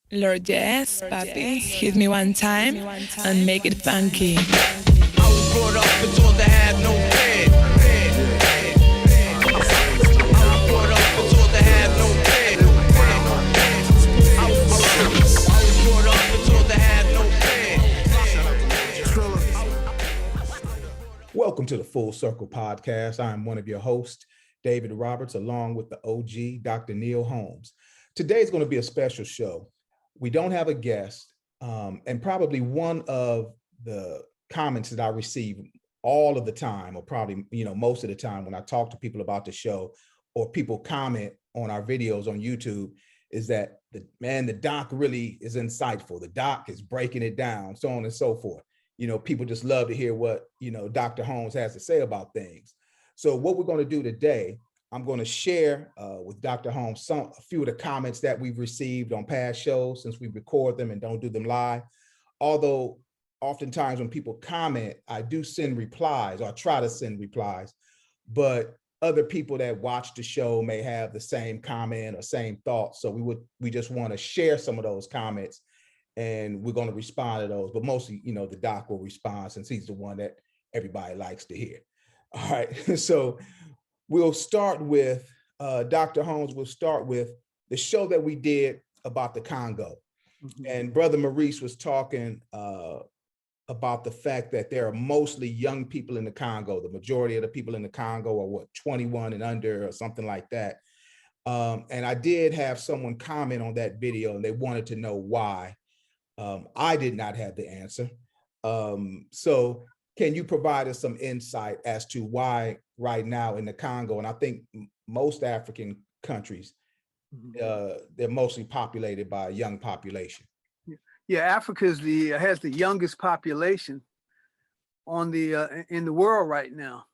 Lord, yes, papi, hit me one time and make it funky. I was brought up and told to have no fear. I was brought up and told to have no fear. I was brought up and told to have no fear. Welcome to the Full Circle Podcast. I am one of your hosts, David Roberts, along with the OG, Dr. Neal Holmes. Today's going to be a special show. We don't have a guest, and probably one of the comments that I receive all of the time, or probably most of the time when I talk to people about the show, or people comment on our videos on YouTube, is that the doc really is insightful. The doc is breaking it down, so on and so forth. People just love to hear what Dr. Holmes has to say about things. So what we're going to do today, I'm going to share with Dr. Holmes a few of the comments that we've received on past shows, since we record them and don't do them live. Although oftentimes when people comment, I do send replies, or try to send replies, but other people that watch the show may have the same comment or same thoughts. So we just want to share some of those comments, and we're going to respond to those. But mostly, the doc will respond, since he's the one that everybody likes to hear. All right, so we'll start with, Dr. Holmes, we'll start with the show that we did about the Congo. Mm-hmm. And Brother Maurice was talking about the fact that there are mostly young people in the Congo. The majority of the people in the Congo are 21 and under, or something like that. And I did have someone comment on that video, and they wanted to know why. I did not have the answer. So can you provide us some insight as to why right now in the Congo, and I think most African countries, they're mostly populated by a young population? Yeah, Africa has the youngest population in the world right now,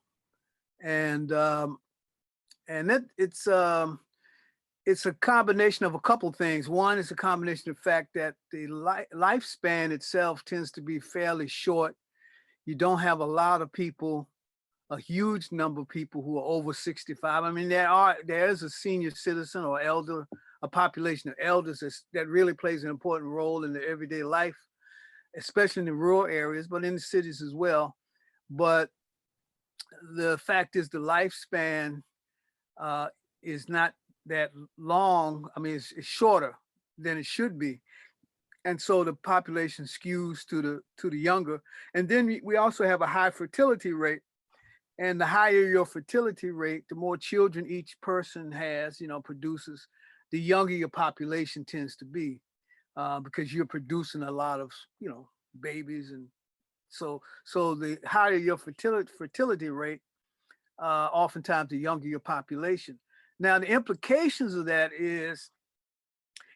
and it's a combination of a couple things. One is a combination of the fact that the lifespan itself tends to be fairly short. You don't have a lot of people, a huge number of people who are over 65. I mean, there is a senior citizen or a population of elders that really plays an important role in their everyday life, especially in the rural areas, but in the cities as well. But the fact is the lifespan is not that long. I mean, it's shorter than it should be. And so the population skews to the younger. And then we also have a high fertility rate. And the higher your fertility rate, the more children each person has, produces, the younger your population tends to be, because you're producing a lot of, babies. And so the higher your fertility rate, oftentimes the younger your population. Now, the implications of that is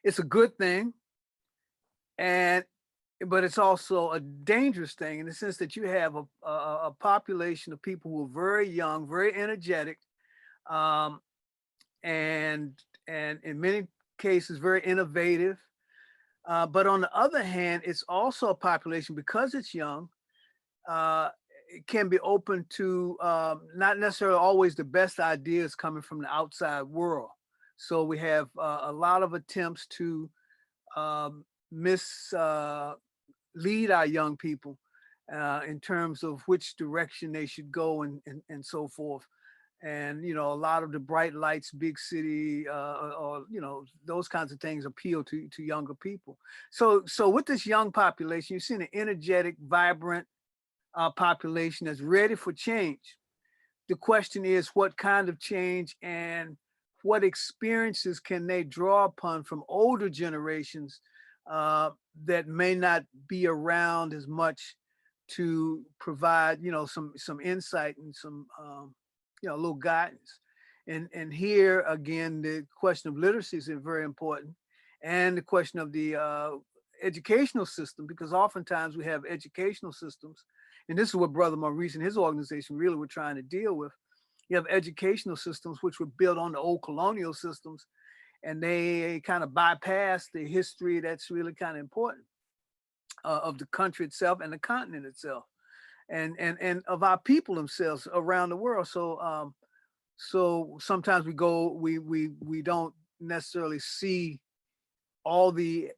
it's a good thing, but it's also a dangerous thing, in the sense that you have a population of people who are very young, very energetic, and in many cases very innovative. But on the other hand, it's also a population, because it's young, it can be open to not necessarily always the best ideas coming from the outside world. So we have a lot of attempts to lead our young people in terms of which direction they should go, and so forth. And a lot of the bright lights, big city, or those kinds of things appeal to younger people. So with this young population, you're seeing an energetic, vibrant population that's ready for change. The question is, what kind of change, and what experiences can they draw upon from older generations that may not be around as much to provide, some insight and some, little guidance. And here again, the question of literacy is very important, and the question of the educational system, because oftentimes we have educational systems, and this is what Brother Maurice and his organization really were trying to deal with. You have educational systems which were built on the old colonial systems, and they kind of bypass the history that's really kind of important of the country itself and the continent itself, and of our people themselves around the world. So sometimes we don't necessarily see all the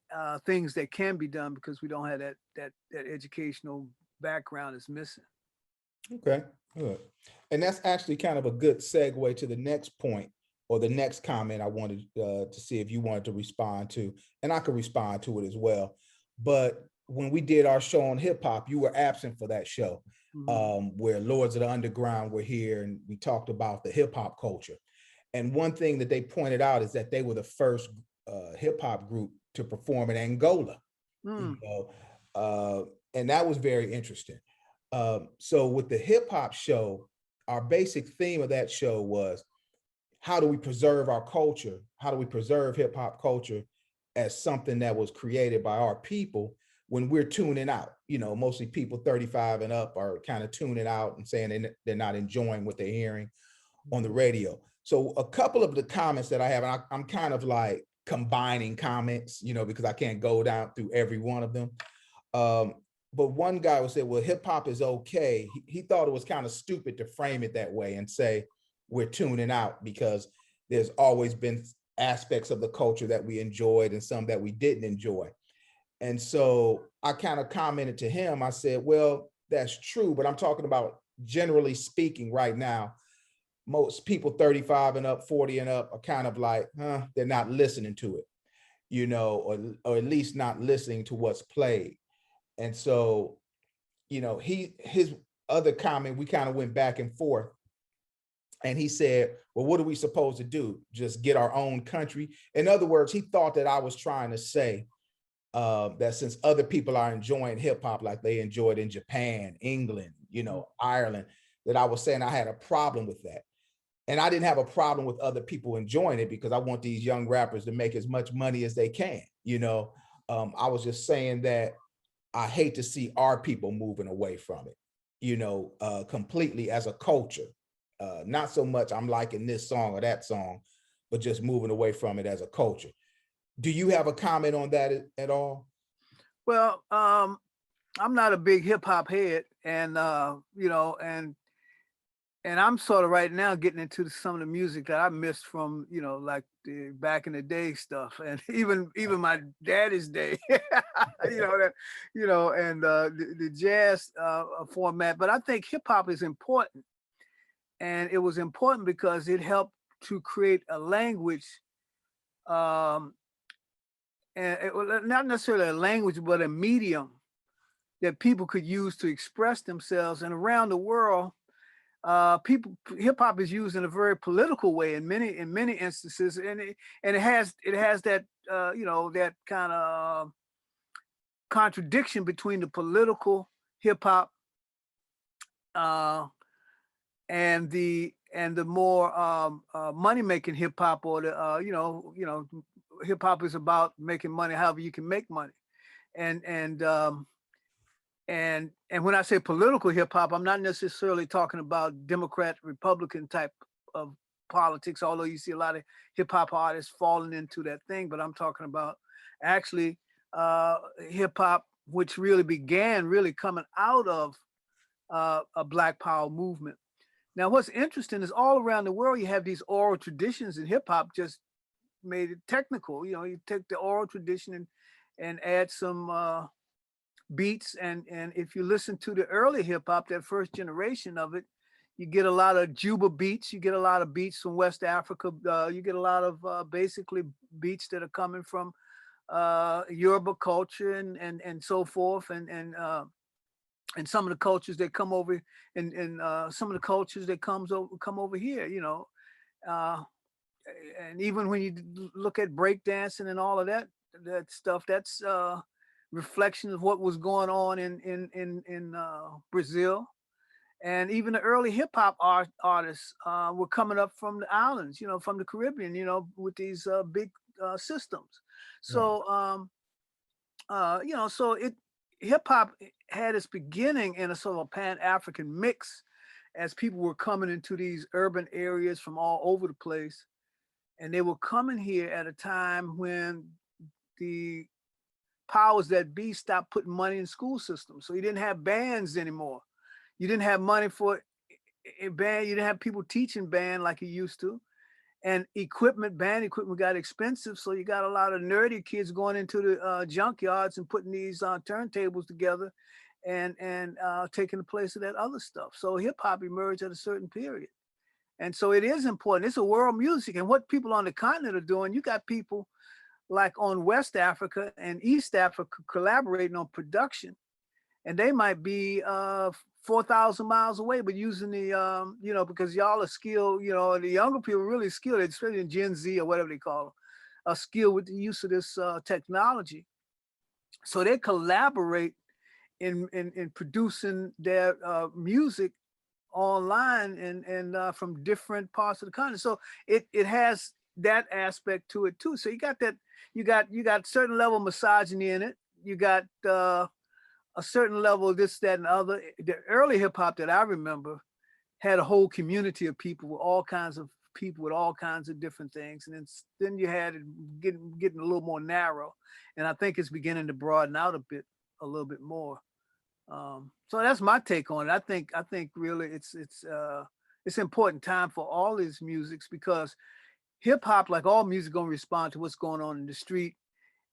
things that can be done because we don't have that educational background is missing. Okay, good. And that's actually kind of a good segue to the next point or the next comment I wanted to see if you wanted to respond to, and I could respond to it as well. But when we did our show on hip hop, you were absent for that show, where Lords of the Underground were here, and we talked about the hip hop culture. And one thing that they pointed out is that they were the first hip hop group to perform in Angola. You know, and that was very interesting. So with the hip hop show, our basic theme of that show was, how do we preserve our culture? How do we preserve hip hop culture as something that was created by our people when we're tuning out? You know, mostly people 35 and up are kind of tuning out and saying they're not enjoying what they're hearing on the radio. So a couple of the comments that I have, and I'm kind of like combining comments, you know, because I can't go down through every one of them. But one guy would say, well, hip hop is okay. He thought it was kind of stupid to frame it that way and say we're tuning out, because there's always been aspects of the culture that we enjoyed and some that we didn't enjoy. And so I kind of commented to him, I said, well, that's true, but I'm talking about generally speaking right now, most people 35 and up, 40 and up are kind of like, they're not listening to it, you know, or at least not listening to what's played. And so, you know, his other comment, we kind of went back and forth. And he said, well, what are we supposed to do? Just get our own country? In other words, he thought that I was trying to say that since other people are enjoying hip hop like they enjoyed in Japan, England, you know, Ireland, that I was saying I had a problem with that. And I didn't have a problem with other people enjoying it, because I want these young rappers to make as much money as they can. You know, I was just saying that I hate to see our people moving away from it, you know, completely as a culture. Not so much I'm liking this song or that song, but just moving away from it as a culture. Do you have a comment on that at all? Well, I'm not a big hip hop head, and you know, and I'm sort of right now getting into some of the music that I missed from, you know, like the back in the day stuff, and even my daddy's day, you know, that, you know, and the jazz format. But I think hip hop is important, and it was important because it helped to create a language, and not necessarily a language, but a medium that people could use to express themselves. And around the world, hip hop is used in a very political way in many instances, and it has that you know, that kind of contradiction between the political hip hop and the more money making hip hop, or the you know, hip hop is about making money however you can make money, and when I say political hip hop, I'm not necessarily talking about Democrat, Republican type of politics, although you see a lot of hip hop artists falling into that thing. But I'm talking about actually hip hop, which really began coming out of a Black Power movement. Now, what's interesting is all around the world, you have these oral traditions, and hip hop just made it technical. You know, you take the oral tradition and add some beats, and if you listen to the early hip hop, that first generation of it, you get a lot of Juba beats, you get a lot of beats from West Africa, you get a lot of basically beats that are coming from Yoruba culture and so forth, and some of the cultures that come over, and some of the cultures that come over here, you know, and even when you look at breakdancing and all of that stuff, that's reflection of what was going on in Brazil. And even the early hip hop artists were coming up from the islands, you know, from the Caribbean, you know, with these big systems. So, you know, so hip hop had its beginning in a sort of a Pan-African mix, as people were coming into these urban areas from all over the place. And they were coming here at a time when the powers that be stopped putting money in school systems. So you didn't have bands anymore. You didn't have money for a band. You didn't have people teaching band like you used to. and band equipment got expensive. So you got a lot of nerdy kids going into the junkyards and putting these turntables together and taking the place of that other stuff. So hip hop emerged at a certain period. And so it is important. It's a world music. And what people on the continent are doing, you got people like on West Africa and East Africa collaborating on production. And they might be 4,000 miles away, but using the, because y'all are skilled, the younger people are really skilled, especially in Gen Z or whatever they call them, are skilled with the use of this technology. So they collaborate in producing their music online and from different parts of the continent. So it has that aspect to it too. So you got that, you got certain level of misogyny in it. You got a certain level of this, that, and other. The early hip hop that I remember had a whole community of people with all kinds of different things. And then you had it getting a little more narrow. And I think it's beginning to broaden out a little bit more. So that's my take on it. I think really it's important time for all these musics, because hip hop, like all music, gonna respond to what's going on in the street.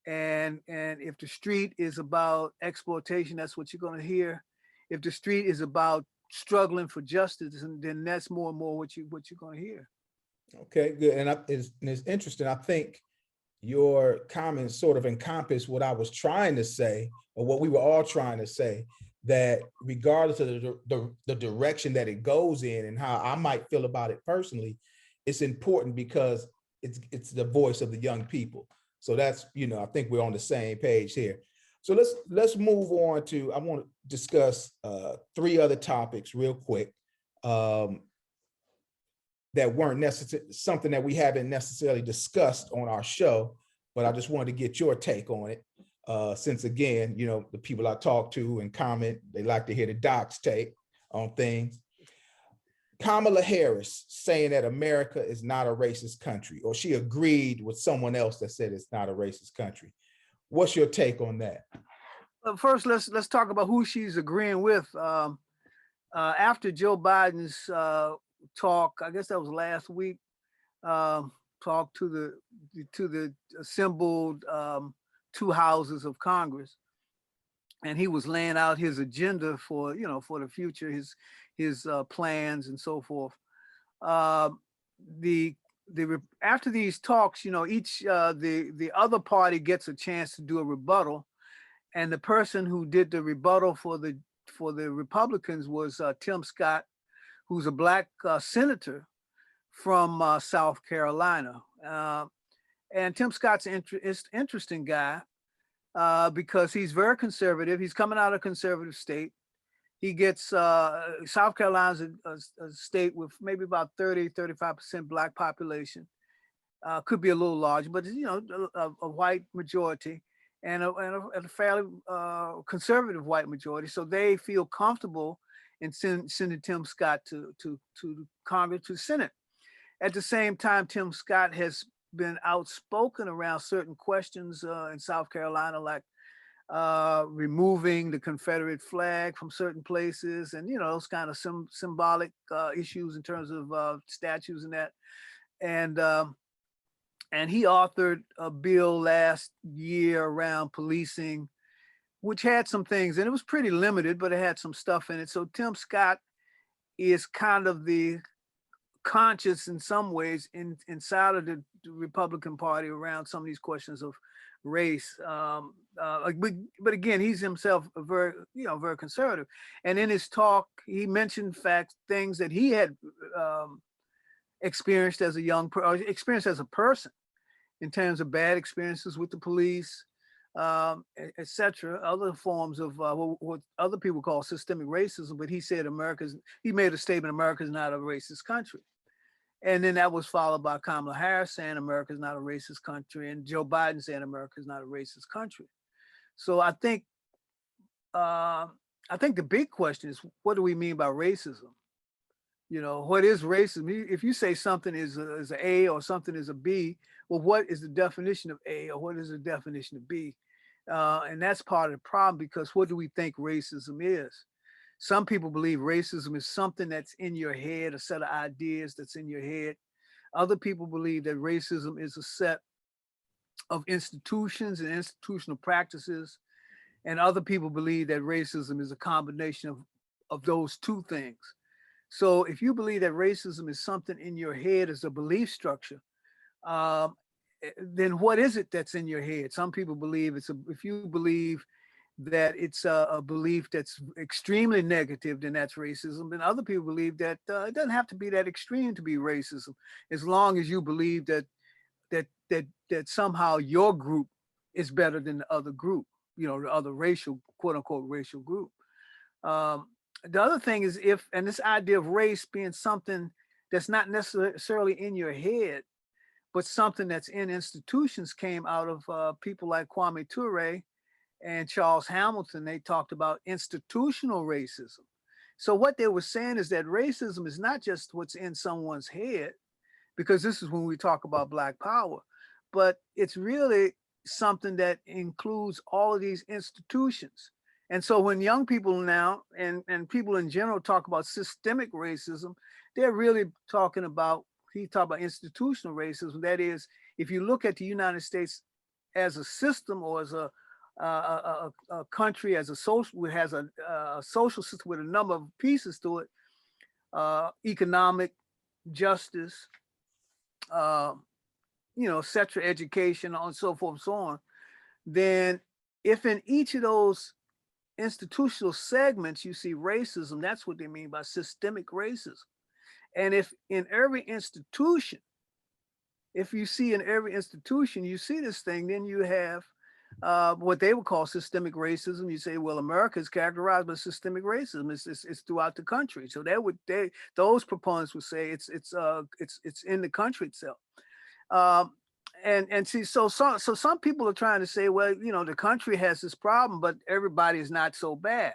And if the street is about exploitation, that's what you're gonna hear. If the street is about struggling for justice, then that's more and more what you're gonna hear. Okay, good. And it's interesting. I think your comments sort of encompass what I was trying to say, or what we were all trying to say, that regardless of the direction that it goes in and how I might feel about it personally, it's important because it's the voice of the young people. So that's, I think we're on the same page here. So let's move on to, I want to discuss 3 other topics real quick that weren't necessarily something that we haven't necessarily discussed on our show, but I just wanted to get your take on it. Since again, the people I talk to and comment, they like to hear the doc's take on things. Kamala Harris saying that America is not a racist country, or she agreed with someone else that said it's not a racist country. What's your take on that? First, let's talk about who she's agreeing with. After Joe Biden's talk, I guess that was last week, talk to the assembled 2 houses of Congress, and he was laying out his agenda for the future, his plans and so forth. After these talks, each the other party gets a chance to do a rebuttal, and the person who did the rebuttal for the Republicans was Tim Scott, who's a Black senator from South Carolina. And Tim Scott's an interesting guy because he's very conservative. He's coming out of a conservative state. He gets South Carolina's a state with maybe about 35% Black population. Could be a little larger, but a white majority and a fairly conservative white majority. So they feel comfortable in sending Tim Scott to Congress, to the Senate. At the same time, Tim Scott has been outspoken around certain questions in South Carolina, like removing the Confederate flag from certain places, and those kind of symbolic issues in terms of statues and that. And he authored a bill last year around policing, which had some things, and it was pretty limited, but it had some stuff in it. So Tim Scott is kind of the conscious in some ways inside of the Republican Party around some of these questions of race. But again, he's himself very conservative. And in his talk, he mentioned things that he had experienced as experienced as a person, in terms of bad experiences with the police, etc. Other forms of what other people call systemic racism. But he said he made a statement, America's not a racist country. And then that was followed by Kamala Harris saying America's not a racist country, and Joe Biden saying America's not a racist country. So I think the big question is, what do we mean by racism? What is racism? If you say something is an A or something is a B, well, what is the definition of A or what is the definition of B? And that's part of the problem, because what do we think racism is? Some people believe racism is something that's in your head, a set of ideas that's in your head. Other people believe that racism is a set of institutions and institutional practices. And other people believe that racism is a combination of those two things. So if you believe that racism is something in your head as a belief structure, um, then what is it that's in your head? Some people believe if you believe that it's a belief that's extremely negative, then that's racism. And other people believe that it doesn't have to be that extreme to be racism, as long as you believe that somehow your group is better than the other group, the other racial, quote unquote, racial group. Um, the other thing is and this idea of race being something that's not necessarily in your head, but something that's in institutions, came out of people like Kwame Ture and Charles Hamilton. They talked about institutional racism. So what they were saying is that racism is not just what's in someone's head, because this is when we talk about Black power, but it's really something that includes all of these institutions. And so when young people now and people in general talk about systemic racism, they're really talking about, he talked about institutional racism. That is, if you look at the United States as a system, or as a country, as a social, it has a social system with a number of pieces to it, economic, justice, sexual education, and so forth and so on, then if in each of those institutional segments you see racism, that's what they mean by systemic racism. And if in every institution, if you see in every institution, you see this thing, then you have what they would call systemic racism. You say, well, America is characterized by systemic racism. It's throughout the country. So those proponents would say it's in the country itself. And see, so some people are trying to say, well, the country has this problem, but everybody is not so bad.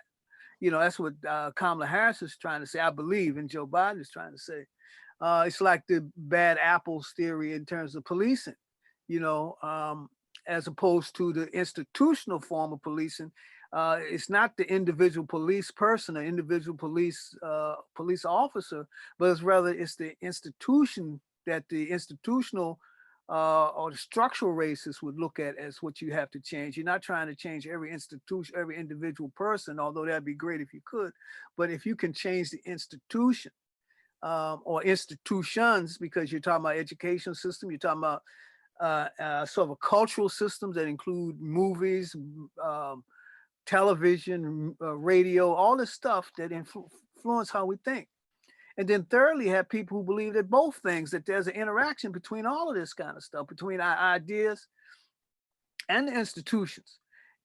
That's what Kamala Harris is trying to say, I believe, and Joe Biden is trying to say. It's like the bad apples theory in terms of policing, as opposed to the institutional form of policing. It's not the individual police person or individual police officer, but it's the institution, that the institutional or the structural racists would look at as what you have to change. You're not trying to change every institution, every individual person, although that'd be great if you could. But if you can change the institution or institutions, because you're talking about education system, you're talking about sort of a cultural systems that include movies, television, radio, all this stuff that influence how we think. And then thirdly, have people who believe that both things, that there's an interaction between all of this kind of stuff, between our ideas and the institutions.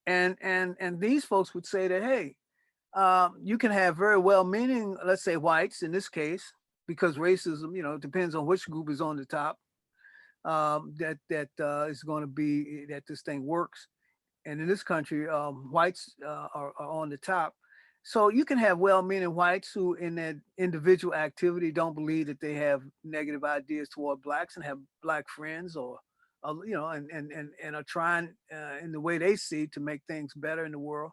And these folks would say that, hey, you can have very well-meaning, let's say whites in this case, because racism, depends on which group is on the top, that is going to be that this thing works. And in this country, whites are on the top. So you can have well-meaning whites who in their individual activity don't believe that they have negative ideas toward Blacks and have Black friends, or, and are trying in the way they see to make things better in the world.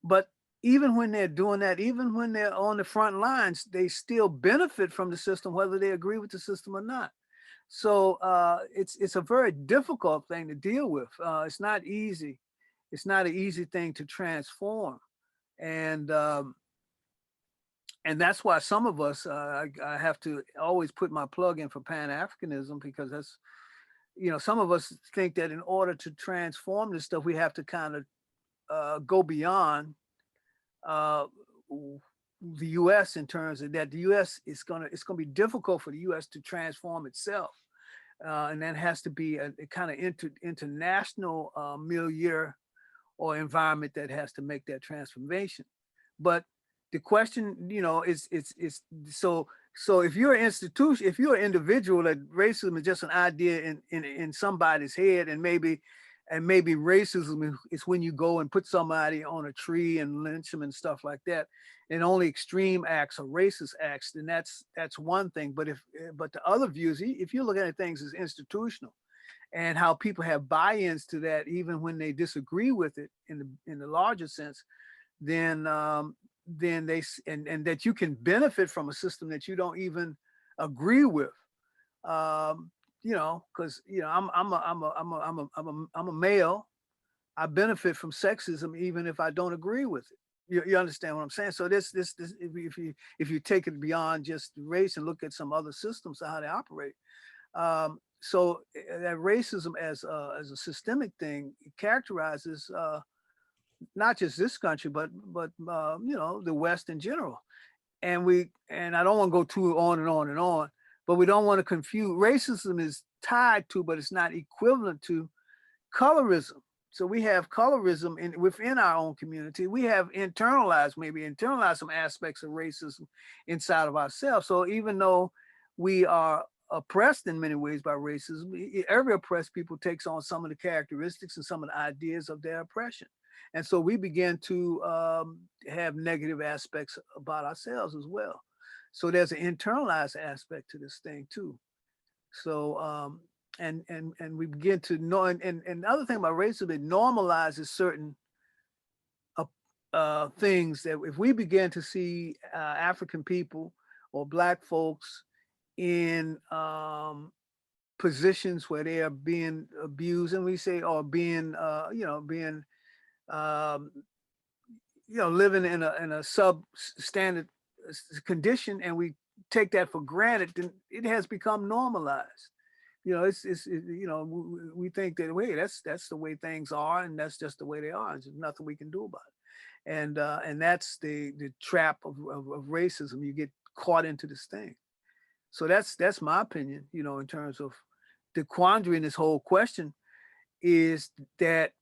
But even when they're doing that, even when they're on the front lines, they still benefit from the system, whether they agree with the system or not. So it's a very difficult thing to deal with. It's not easy. It's not an easy thing to transform. And that's why some of us, I have to always put my plug in for Pan-Africanism, because that's, some of us think that in order to transform this stuff, we have to kind of go beyond the U.S. in terms of that. The U.S. it's gonna be difficult for the U.S. to transform itself, and that has to be a kind of international milieu or environment that has to make that transformation. But the question, is so if you're an institution, if you're an individual, that racism is just an idea in somebody's head, and maybe racism is when you go and put somebody on a tree and lynch them and stuff like that, and only extreme acts are racist acts, then that's one thing. But the other views, if you look at things as institutional, and how people have buy-ins to that, even when they disagree with it in the larger sense, then they and that you can benefit from a system that you don't even agree with, You know, because you know I'm a male. I benefit from sexism even if I don't agree with it. You understand what I'm saying? So this if you take it beyond just race and look at some other systems of how they operate, that racism as a systemic thing characterizes not just this country but you know, the West in general. And I don't want to go too on and on and on, but we don't want to confuse. Racism is tied to, but it's not equivalent to colorism. So we have colorism within our own community. We have internalized some aspects of racism inside of ourselves. So even though we are oppressed in many ways by racism, every oppressed people takes on some of the characteristics and some of the ideas of their oppression. And so we begin to have negative aspects about ourselves as well. So there's an internalized aspect to this thing too. So and we begin to know, and the other thing about racism, it normalizes certain things that if we begin to see African people or Black folks in positions where they are being abused, and we say, or being being um, living in a substandard condition, and we take that for granted, then it has become normalized. We think that, wait, that's the way things are, and that's just the way they are. There's nothing we can do about it. And that's the trap of racism. You get caught into this thing. So that's my opinion, in terms of the quandary in this whole question, is that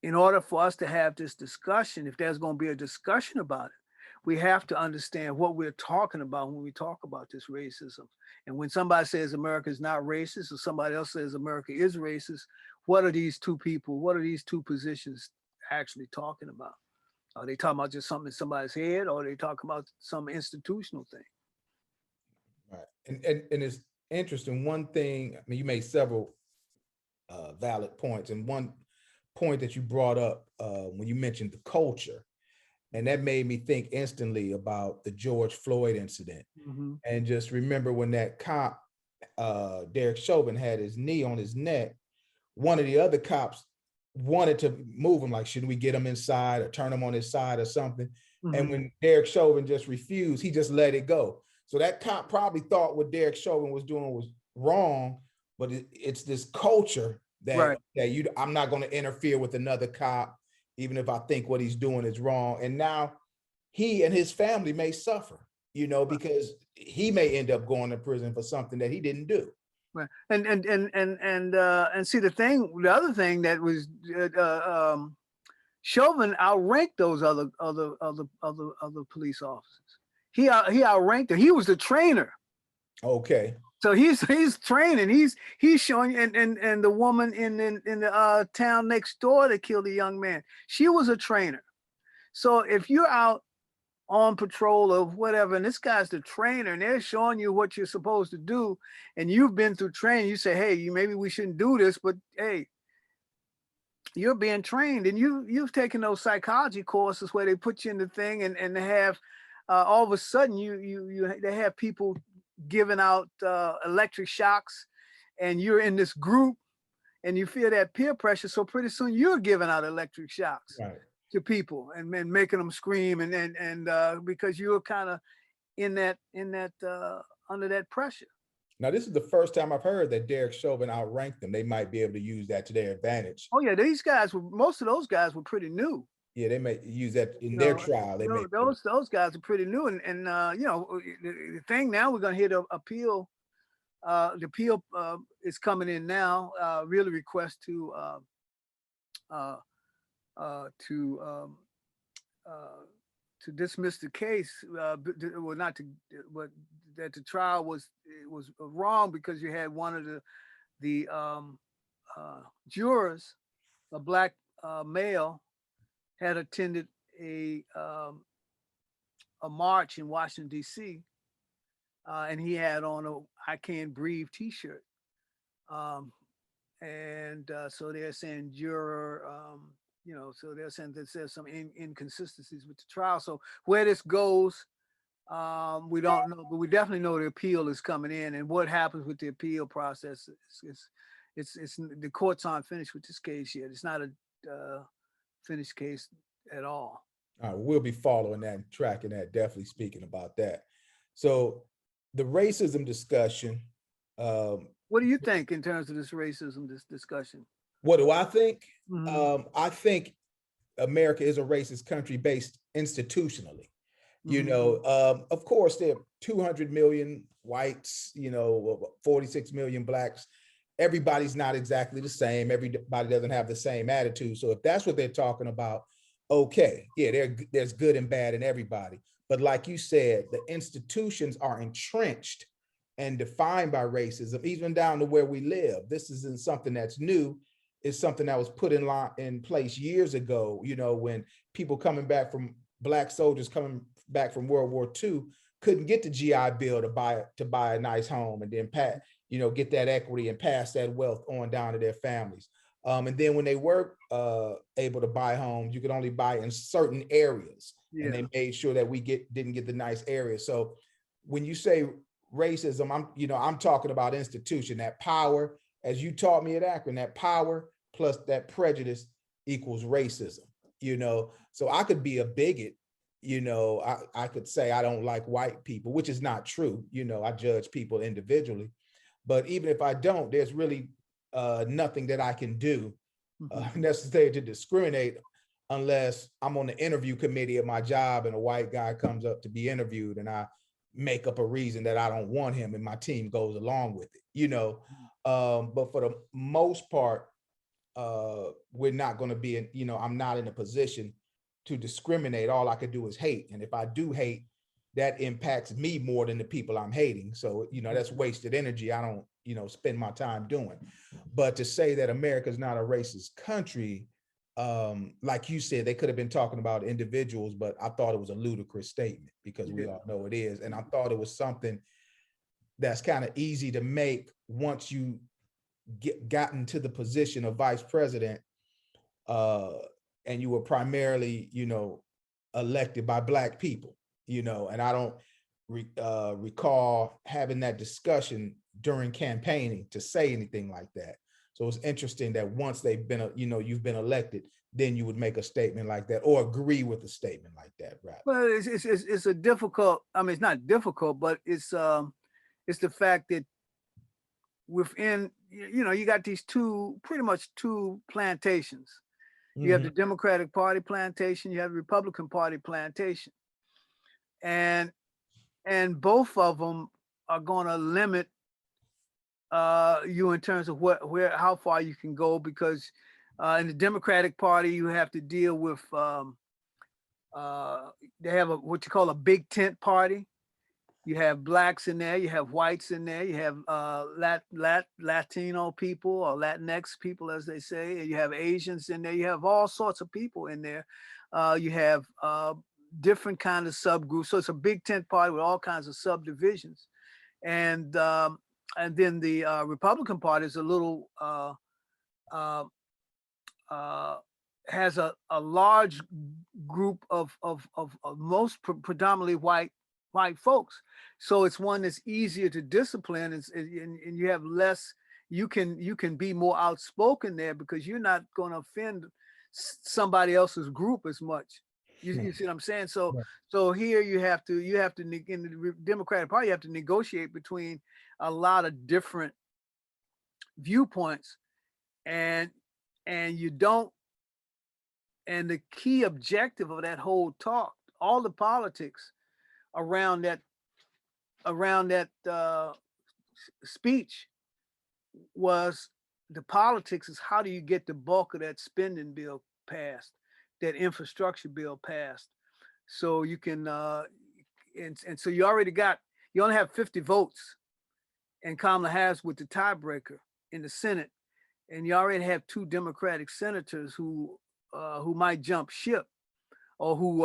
in order for us to have this discussion, if there's going to be a discussion about it, we have to understand what we're talking about when we talk about this racism. And when somebody says America is not racist, or somebody else says America is racist, what are these two people, what are these two positions actually talking about? Are they talking about just something in somebody's head, or are they talking about some institutional thing? Right. And it's interesting. One thing, I mean, you made several valid points, and one point that you brought up when you mentioned the culture, and that made me think instantly about the George Floyd incident. Mm-hmm. And just remember when that cop, Derek Chauvin, had his knee on his neck, one of the other cops wanted to move him, like, shouldn't we get him inside or turn him on his side or something? Mm-hmm. And when Derek Chauvin just refused, he just let it go. So that cop probably thought what Derek Chauvin was doing was wrong, but it's this culture that, right, that I'm not going to interfere with another cop, even if I think what he's doing is wrong. And now he and his family may suffer, because he may end up going to prison for something that he didn't do. Right. And see, the other thing that was Chauvin outranked those other police officers. He outranked them. He was the trainer. Okay. So he's training. He's showing, and the woman in the town next door that killed the young man, she was a trainer. So if you're out on patrol of whatever, and this guy's the trainer, and they're showing you what you're supposed to do, and you've been through training, you say, hey, maybe we shouldn't do this, but hey, you're being trained, and you've taken those psychology courses where they put you in the thing, and they have all of a sudden they have people giving out electric shocks, and you're in this group, and you feel that peer pressure. So pretty soon you're giving out electric shocks, right, to people, and making them scream, and because you're kind of in that under that pressure. Now, this is the first time I've heard that Derek Chauvin outranked them. They might be able to use that to their advantage. Oh yeah, most of those guys were pretty new. Yeah, they may use that in their trial. Those guys are pretty new, and the thing now, we're going to hear the appeal. The appeal is coming in now. Really request to dismiss the case. Well, not to, but that the trial was wrong because you had one of the jurors, a Black male, had attended a march in Washington, D.C., and he had on a "I Can't Breathe" T-shirt. So they're saying juror, so they're saying that there's some inconsistencies with the trial. So where this goes, We don't know, but we definitely know the appeal is coming in, and what happens with the appeal process it's the courts aren't finished with this case yet. It's not a finished case at all. All right, we'll be following that and tracking that, definitely speaking about that. So the racism discussion, What do you think in terms of this racism, this discussion? what do I think? Mhm. I think America is a racist country based institutionally. Of course, there are 200 million whites, 46 million blacks. Everybody's not exactly the same. Everybody doesn't have the same attitude. So if that's what they're talking about, okay, yeah, there's good and bad in everybody. But like you said, the institutions are entrenched and defined by racism, even down to where we live. This isn't something that's new. It's something that was put in place years ago, when people coming back from Black soldiers coming back from World War II couldn't get the GI Bill to buy a nice home and then get that equity and pass that wealth on down to their families. And then when they were able to buy homes, you could only buy in certain areas, and they made sure that we didn't get the nice areas. So when you say racism, I'm talking about institution, that power, as you taught me at Akron, that power plus that prejudice equals racism. So I could be a bigot. I could say I don't like white people, which is not true. I judge people individually. But even if I don't, there's really nothing that I can do necessary to discriminate unless I'm on the interview committee at my job and a white guy comes up to be interviewed and I make up a reason that I don't want him and my team goes along with it, but for the most part, we're not going to be in, I'm not in a position to discriminate. All I could do is hate. And if I do hate, that impacts me more than the people I'm hating. So, that's wasted energy. I don't, spend my time doing. But to say that America is not a racist country, like you said, they could have been talking about individuals, but I thought it was a ludicrous statement because we all know it is. And I thought it was something that's kind of easy to make once you gotten to the position of vice president, and you were primarily, elected by Black people, and I don't recall having that discussion during campaigning to say anything like that. So it's interesting that once they've been, you've been elected, then you would make a statement like that or agree with a statement like that, right? Well, it's a difficult. I mean, it's not difficult, but it's the fact that within, you got these pretty much two plantations. You have the Democratic Party plantation, you have the Republican Party plantation, and both of them are going to limit you in terms of how far you can go, because in the Democratic Party you have to deal with they have what you call a big tent party. You have blacks in there, you have whites in there, you have Latino people or Latinx people, as they say, and you have Asians in there. You have all sorts of people in there. You have different kind of subgroups. So it's a big tent party with all kinds of subdivisions. And then the Republican Party is a little has a large group of most predominantly white folks. So it's one that's easier to discipline, and you have less, you can be more outspoken there because you're not going to offend somebody else's group as much. You see what I'm saying? So so here you have to in the Democratic Party, you have to negotiate between a lot of different viewpoints, and you don't, and the key objective of that whole talk, all the politics around that speech was, the politics is how do you get the bulk of that spending bill passed, that infrastructure bill passed, so you can and so you only have 50 votes, and Kamala Harris with the tiebreaker in the Senate, and you already have 2 Democratic senators who might jump ship, or who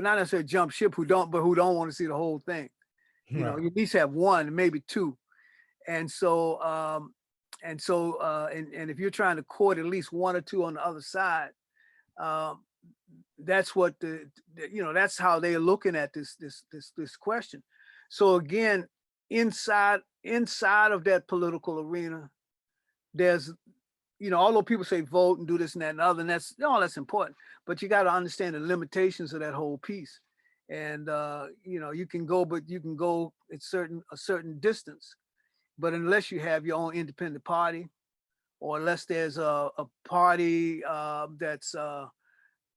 not necessarily jump ship, who don't want to see the whole thing. You at least have 1, maybe 2. And so and if you're trying to court at least 1 or 2 on the other side, that's what that's how they're looking at this question. So again, inside of that political arena, there's, although people say vote and do this and that and other, and that's important, but you got to understand the limitations of that whole piece. And you can go at a certain distance, but unless you have your own independent party, or unless there's a party that's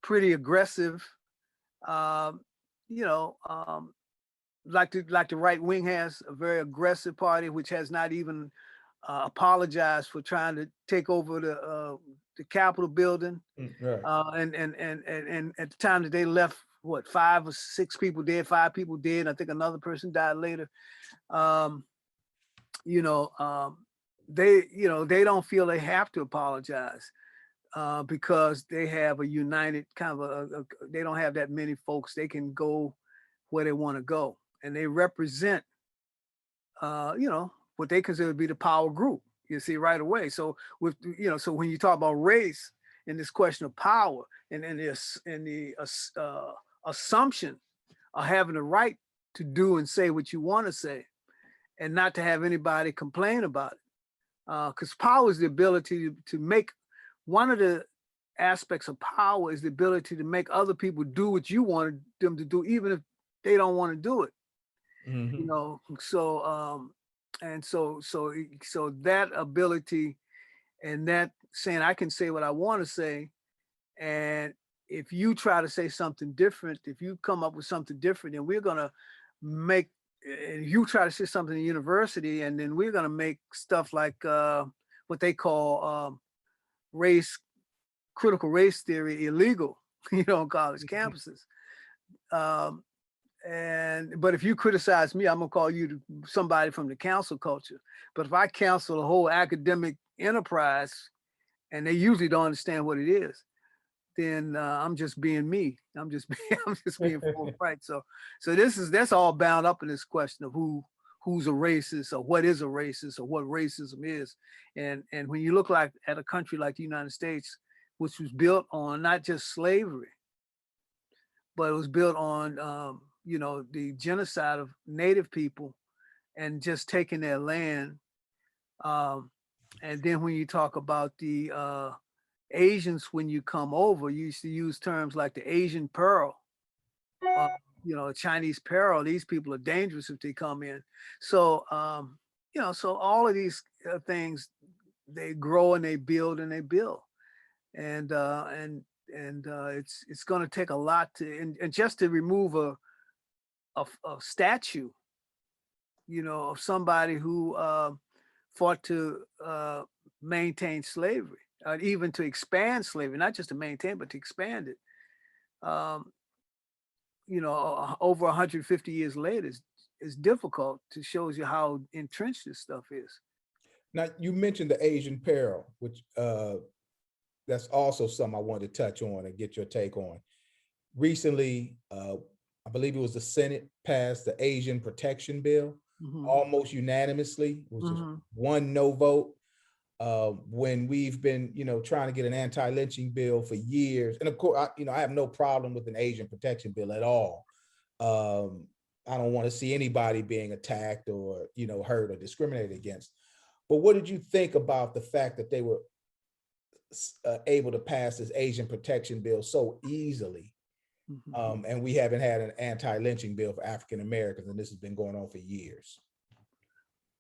pretty aggressive, you know, like the right wing has a very aggressive party, which has not even apologized for trying to take over the Capitol building. Right. And at the time that they left, what, 5 or 6 people dead, 5 people dead. I think another person died later. They don't feel they have to apologize because they have a united kind of they don't have that many folks. They can go where they want to go, and they represent, what they consider to be the power group. You see right away. So so when you talk about race and this question of power and the assumption of having the right to do and say what you want to say, and not to have anybody complain about it, because power is the ability to make. One of the aspects of power is the ability to make other people do what you wanted them to do, even if they don't want to do it. Mm-hmm. So that ability and that saying, I can say what I want to say, and if you try to say something different, if you come up with something different, then we're gonna make. And you try to say something in university, and then we're gonna make stuff like what they call critical race theory illegal, on college campuses. But if you criticize me, I'm gonna call you somebody from the council culture. But if I counsel a whole academic enterprise, and they usually don't understand what it is, then I'm just being me. I'm just being forthright. So that's all bound up in this question of who's a racist, or what is a racist, or what racism is. And when you look at a country like the United States, which was built on not just slavery, but it was built on the genocide of Native people and just taking their land. And then when you talk about the Asians, when you come over, you used to use terms like the Asian pearl, Chinese peril. These people are dangerous if they come in. So, so all of these things, they grow and they build and they build. And it's going to take a lot to, and just to remove a statue, of somebody who fought to maintain slavery, even to expand slavery, not just to maintain, but to expand it. Over 150 years later is difficult. To shows you how entrenched this stuff is. Now, you mentioned the Asian peril, which that's also something I wanted to touch on and get your take on. Recently, I believe it was the Senate passed the Asian Protection Bill, almost unanimously. It was just one no vote. When we've been, trying to get an anti-lynching bill for years. And of course, I have no problem with an Asian protection bill at all. I don't want to see anybody being attacked or, hurt or discriminated against. But what did you think about the fact that they were able to pass this Asian protection bill so easily? And we haven't had an anti-lynching bill for African Americans, and this has been going on for years.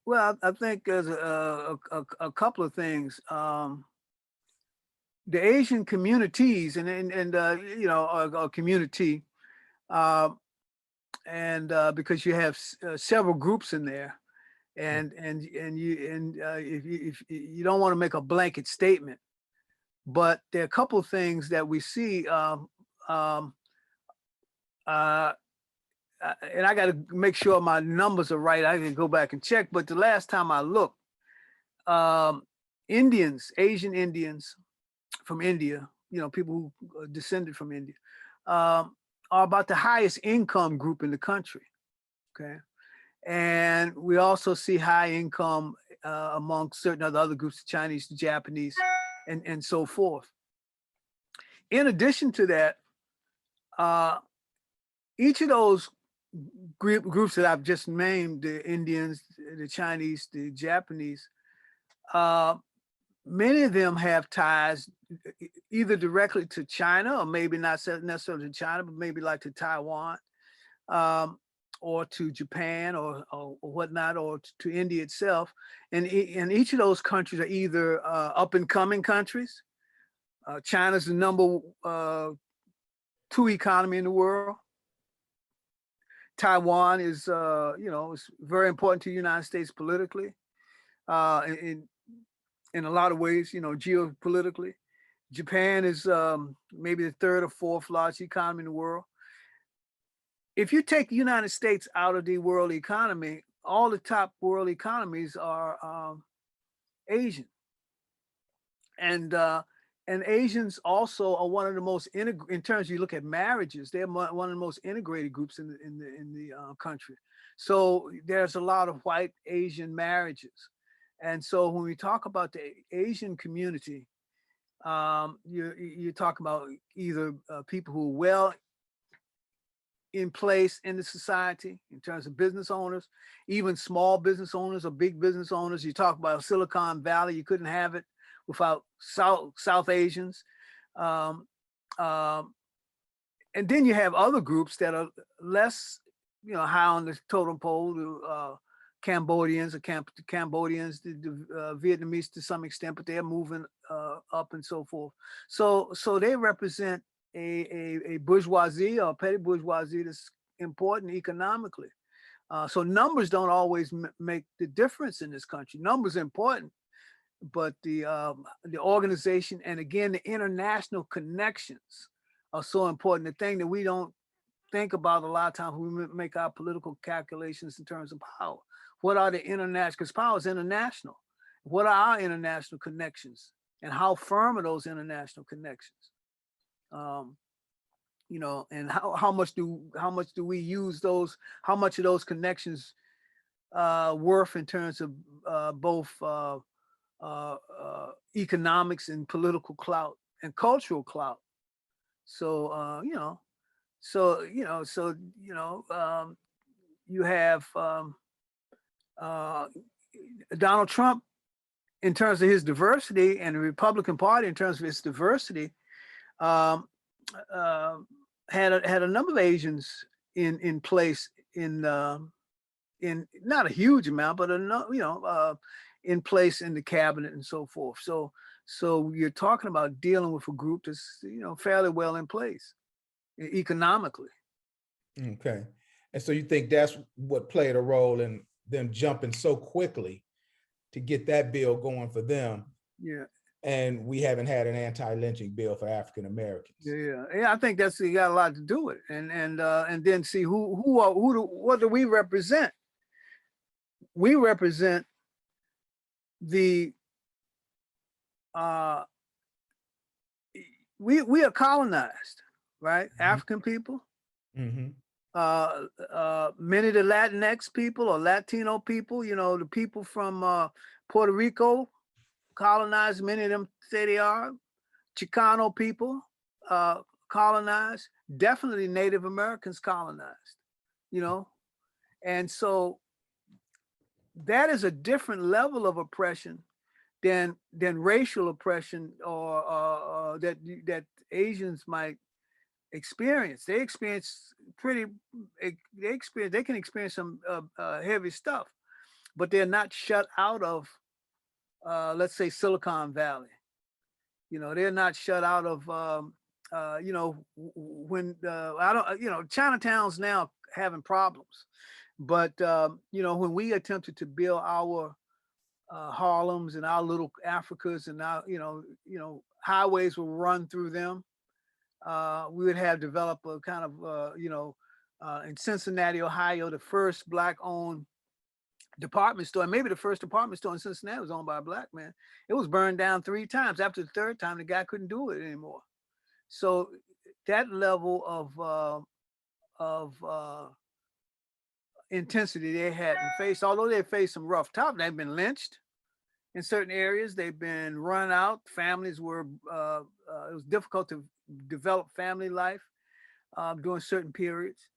Well, I think there's a couple of things. The Asian communities and a community, because you have several groups in there, and if you don't want to make a blanket statement, but there are a couple of things that we see. And I got to make sure my numbers are right. I can go back and check. But the last time I looked, Asian Indians from India, people who descended from India, are about the highest income group in the country. Okay. And we also see high income among certain other groups, the Chinese, the Japanese, and so forth. in addition to that, each of those groups that I've just named, the Indians, the Chinese, the Japanese, many of them have ties either directly to China, or maybe not necessarily to China, but maybe like to Taiwan, or to Japan, or whatnot, or to India itself. And each of those countries are either up and coming countries. China's the number 2 economy in the world. Taiwan is, is very important to the United States politically, in a lot of ways, geopolitically. Japan is maybe the 3rd or 4th largest economy in the world. If you take the United States out of the world economy, all the top world economies are Asian. And Asians also are one of the most in terms you look at marriages, they're one of the most integrated groups in the country. So there's a lot of white Asian marriages. And so when we talk about the Asian community, you talk about either people who are well in place in the society in terms of business owners, even small business owners or big business owners. You talk about Silicon Valley, you couldn't have it without South Asians. And then you have other groups that are less, high on the totem pole, the Cambodians, the Vietnamese to some extent, but they're moving up and so forth. So they represent a bourgeoisie or petty bourgeoisie that's important economically. So numbers don't always make the difference in this country. Numbers are important, but the organization, and again, the international connections are so important. The thing that we don't think about a lot of times when we make our political calculations in terms of power. What are the international, because power is international. What are our international connections, and how firm are those international connections? And how much do we use those? How much of those connections worth in terms of both economics and political clout and cultural clout? So you have Donald Trump in terms of his diversity, and the Republican Party in terms of its diversity. Had a number of Asians in place in not a huge amount, but in place in the cabinet and so forth. So you're talking about dealing with a group that's fairly well in place economically. Okay, and so you think that's what played a role in them jumping so quickly to get that bill going for them? Yeah. And we haven't had an anti-lynching bill for African Americans. Yeah, I think that's got a lot to do with it. And then see what do we represent? We represent the we are colonized, right? Mm-hmm. African people. Mm-hmm. Many of the Latinx people or Latino people, the people from Puerto Rico colonized. Many of them say they are. Chicano people colonized. Definitely Native Americans colonized, and so that is a different level of oppression than racial oppression or that Asians might experience. They can experience some heavy stuff, but they're not shut out of let's say Silicon Valley. They're not shut out of when Chinatown's now having problems, but when we attempted to build our Harlems and our little Africas and our highways will run through them, we would have developed a kind of in Cincinnati, Ohio, the first Black-owned department store, and maybe the first department store in Cincinnati was owned by a Black man. It was burned down 3 times. After the 3rd time, the guy couldn't do it anymore. So that level of intensity they hadn't faced, although they faced some rough times. They've been lynched in certain areas. They've been run out. Families were, it was difficult to develop family life during certain periods.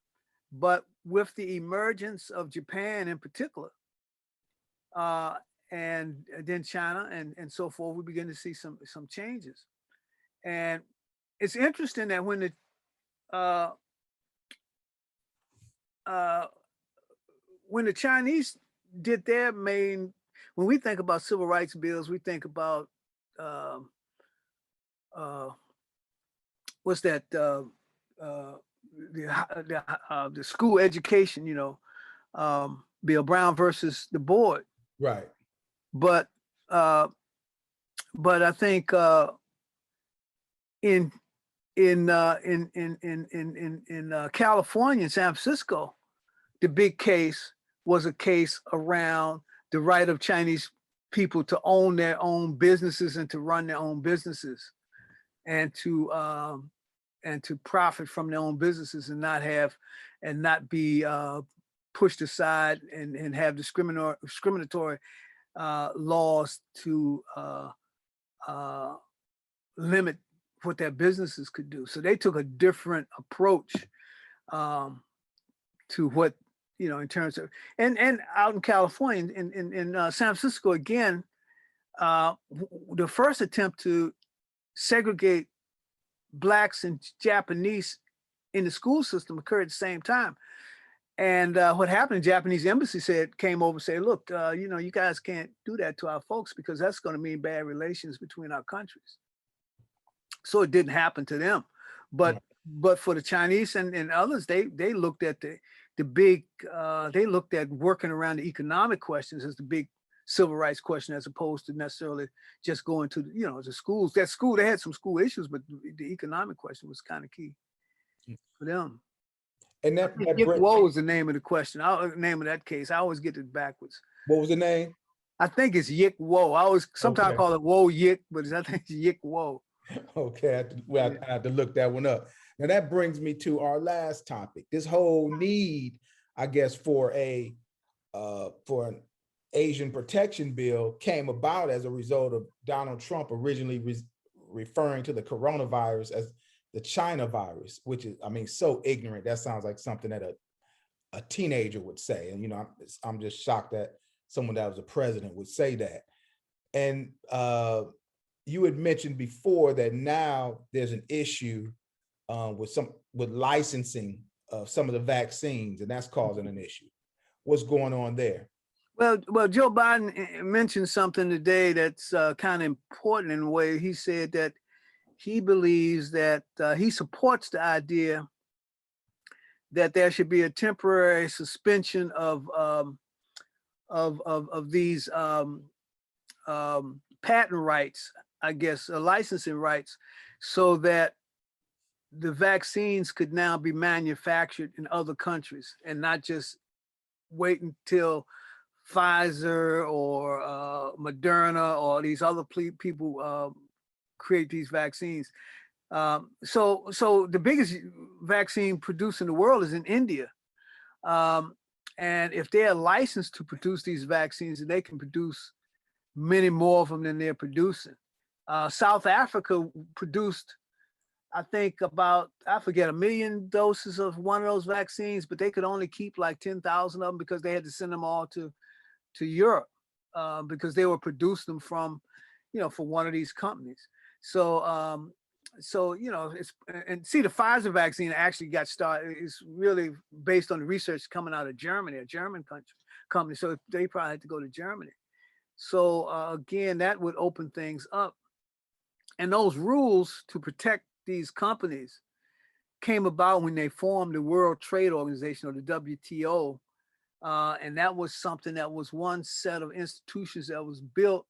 But with the emergence of Japan in particular, and then China and so forth, we begin to see some changes. And it's interesting that when the Chinese did their main, when we think about civil rights bills, we think about what's that? The school education, Bill Brown versus the board. Right. But I think in California, in San Francisco, the big case was a case around the right of Chinese people to own their own businesses and to run their own businesses, and to profit from their own businesses and not be pushed aside and have discriminatory laws to limit what their businesses could do. So they took a different approach to what, in terms of, and out in California, in San Francisco again, the first attempt to segregate Blacks and Japanese in the school system occurred at the same time. And what happened, the Japanese embassy came over and said, look, you guys can't do that to our folks because that's going to mean bad relations between our countries. So it didn't happen to them. But for the Chinese and others, they looked at the big, they looked at working around the economic questions as the big civil rights question, as opposed to necessarily just going to, the schools. They had some school issues, but the economic question was kind of key for them. And that Yick Wo is the name of the question. Name of that case. I always get it backwards. What was the name? I think it's Yick Wo. I always sometimes call it Wo Yick, but I think it's Yick Wo. Okay, I have to look that one up. Now that brings me to our last topic. This whole need, I guess, for an Asian protection bill came about as a result of Donald Trump originally referring to the coronavirus as the China virus, which is, so ignorant. That sounds like something that a teenager would say. And, I'm just shocked that someone that was a president would say that. And you had mentioned before that now there's an issue with licensing of some of the vaccines, and that's causing an issue. What's going on there? Well, Joe Biden mentioned something today that's kind of important in a way. He said that he believes that he supports the idea that there should be a temporary suspension of these patent rights, I guess, licensing rights, so that the vaccines could now be manufactured in other countries and not just wait until Pfizer or Moderna or these other people create these vaccines. So the biggest vaccine produced in the world is in India. And if they're licensed to produce these vaccines, they can produce many more of them than they're producing. South Africa produced, I think I forget, 1 million doses of one of those vaccines, but they could only keep like 10,000 of them because they had to send them all to Europe because they were producing them from, for one of these companies. So, it's, and see, the Pfizer vaccine actually got started. It's really based on the research coming out of Germany, a German company. So they probably had to go to Germany. So again, that would open things up. And those rules to protect these companies came about when they formed the World Trade Organization, or the WTO. And that was something that was one set of institutions that was built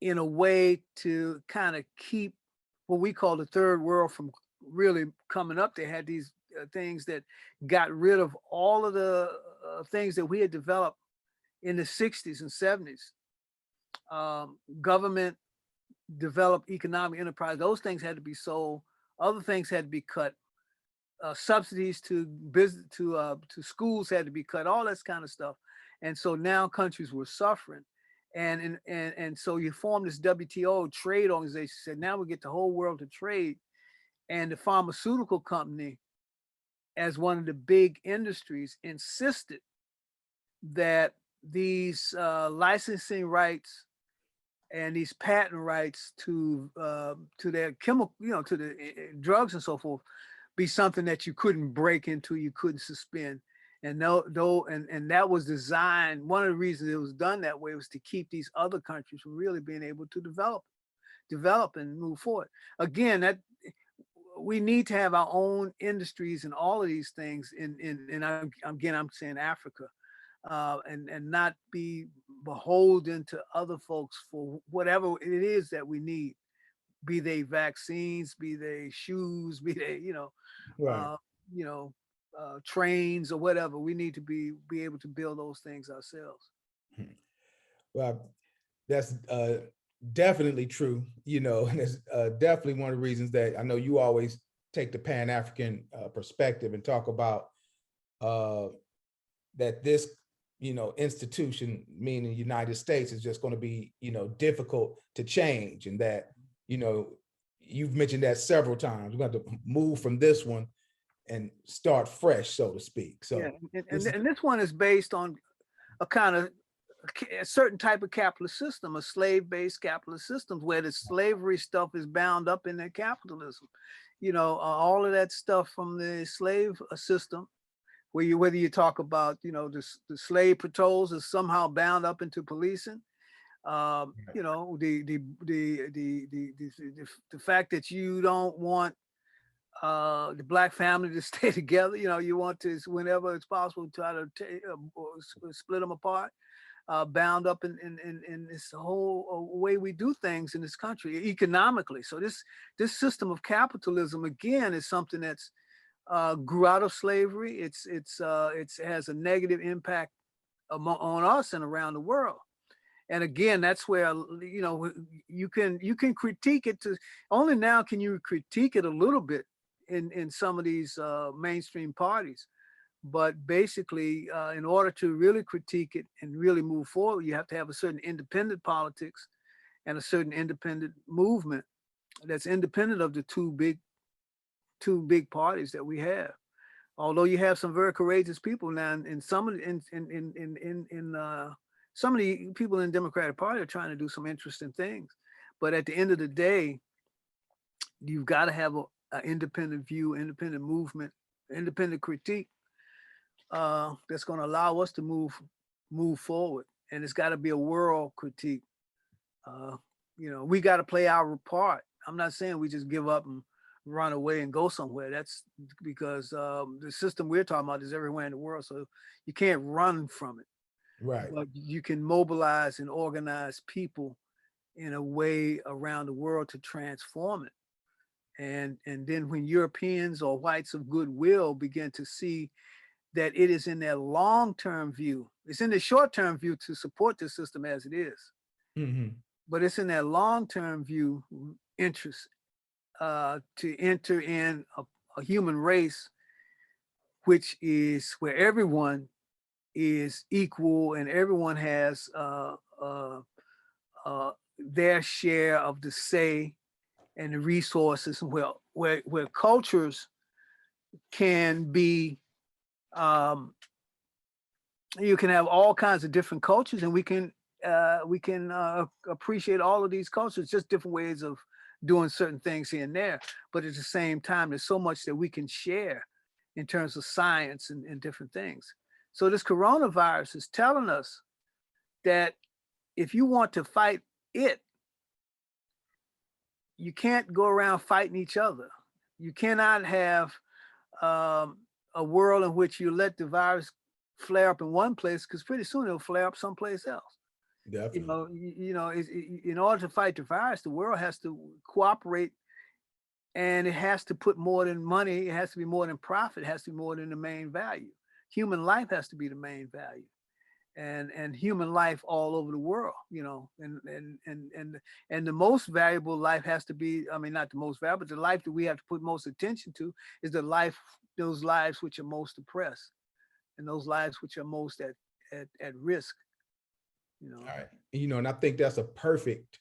in a way to kind of keep what we call the third world from really coming up. They had these things that got rid of all of the things that we had developed in the 60s and 70s. Government developed economic enterprise. Those things had to be sold. Other things had to be cut. Subsidies to business, to schools had to be cut. All that kind of stuff. And so now countries were suffering. And so you form this WTO trade organization, said now we get the whole world to trade. And the pharmaceutical company, as one of the big industries, insisted that these licensing rights and these patent rights to their chemical, to the drugs and so forth, be something that you couldn't break into, you couldn't suspend. And and that was designed. One of the reasons it was done that way was to keep these other countries from really being able to develop and move forward. Again, that we need to have our own industries and all of these things I'm saying Africa, and not be beholden to other folks for whatever it is that we need, be they vaccines, be they shoes, be they, Right. uh, trains or whatever. We need to be able to build those things ourselves. Well, that's definitely true, and it's definitely one of the reasons that I know you always take the Pan-African perspective and talk about that this, institution, meaning the United States, is just going to be, difficult to change, and that, you've mentioned that several times. We're going to move from this one and start fresh, so to speak. So, yeah, and this one is based on a certain type of capitalist system, a slave-based capitalist system, where the slavery stuff is bound up in that capitalism. All of that stuff from the slave system, whether you talk about, the slave patrols is somehow bound up into policing. The fact that you don't want the Black family to stay together, you want to, whenever it's possible, try to split them apart. Bound up in this whole way we do things in this country economically. So this system of capitalism, again, is something that's grew out of slavery. It has a negative impact on us and around the world. And again, that's where you can critique it. Only now can you critique it a little bit in some of these mainstream parties. But basically, in order to really critique it and really move forward, you have to have a certain independent politics and a certain independent movement that's independent of the two big parties that we have. Although you have some very courageous people now, and some of the people in the Democratic Party are trying to do some interesting things. But at the end of the day, you've got to have an independent view, independent movement, independent critique. That's going to allow us to move forward, and it's got to be a world critique. We got to play our part. I'm not saying we just give up and run away and go somewhere. That's because the system we're talking about is everywhere in the world, so you can't run from it. right. But you can mobilize and organize people in a way around the world to transform it. And then when Europeans or whites of goodwill begin to see that it is in their long-term view, it's in the short-term view to support the system as it is, but it's in their long-term view interest to enter in a human race, which is where everyone is equal and everyone has their share of the say and the resources, where cultures can be, you can have all kinds of different cultures, and we can appreciate all of these cultures, just different ways of doing certain things here and there. But at the same time, there's so much that we can share in terms of science and different things. So this coronavirus is telling us that if you want to fight it, you can't go around fighting each other. You cannot have a world in which you let the virus flare up in one place, because pretty soon it'll flare up someplace else. Definitely. In order to fight the virus, the world has to cooperate, and it has to put more than money. It has to be more than profit. It has to be more than the main value. Human life has to be the main value, and human life all over the world. And the most valuable life has to be, I mean, not the most valuable, but the life that we have to put most attention to is those lives which are most oppressed, and those lives which are most at risk. All right. And I think that's a perfect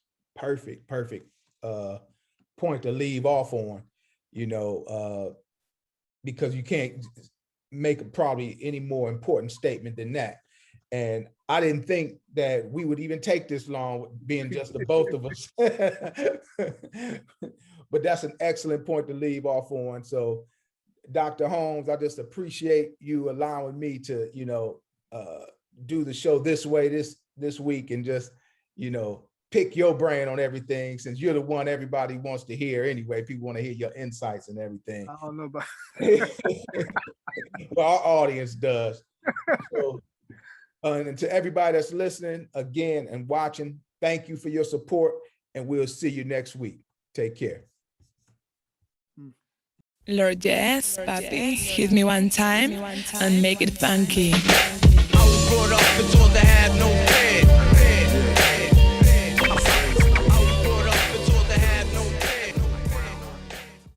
point to leave off on, because you can't make probably any more important statement than that. And I didn't think that we would even take this long, being just the both of us. But that's an excellent point to leave off on. So, Dr. Holmes, I just appreciate you allowing me to, do the show this way this week, and just, pick your brain on everything, since you're the one everybody wants to hear anyway. People want to hear your insights and everything. I don't know about Well, our audience does. So, and to everybody that's listening again and watching, thank you for your support, and we'll see you next week. Take care. Lord, yes, papi, hit me one time and make it funky. I was brought up and told to have no fear.